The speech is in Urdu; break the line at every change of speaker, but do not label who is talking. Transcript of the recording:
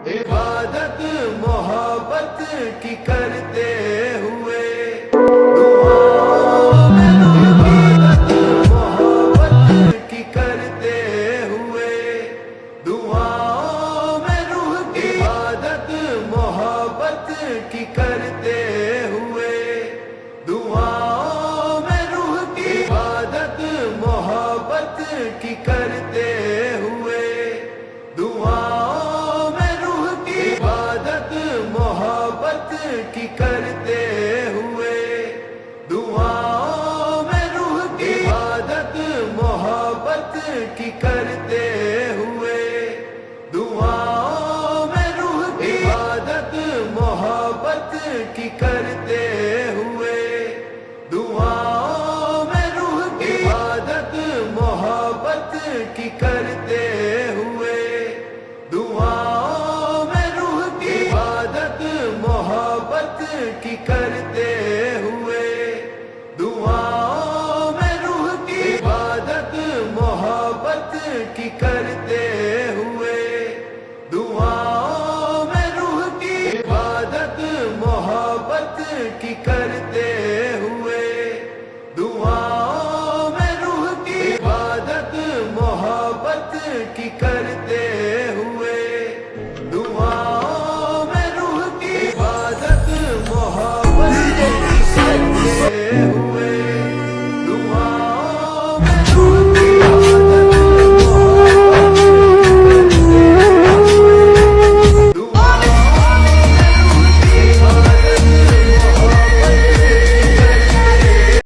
عبادت محبت کی کرتے ہوئے دعاؤں میں عبادت محبت کی کرتے ہوئے دعاؤں میں روح کی عبادت محبت کی کرتے ہوئے دعاؤں میں روح کی عبادت محبت کی کرتے ہوئے دعاؤں میں روح کی عبادت محبت کی کرتے ہوئے دعاؤں میں روح کی عبادت محبت کی کرتے ہوئے دعاؤں میں روح کی عبادت محبت کی کرتے ہوئے دعاؤں میں روح کی عبادت محبت کی کرتے ہوئے دعاؤں میں روح کی عبادت محبت کی کرتے ہوئے دعاؤں میں روح کی عبادت محبت کی کرتے ہوئے دعاؤں میں روح کی عبادت محبت کی کرتے ہوئے دعاؤں میں روح کی عبادت محبت کی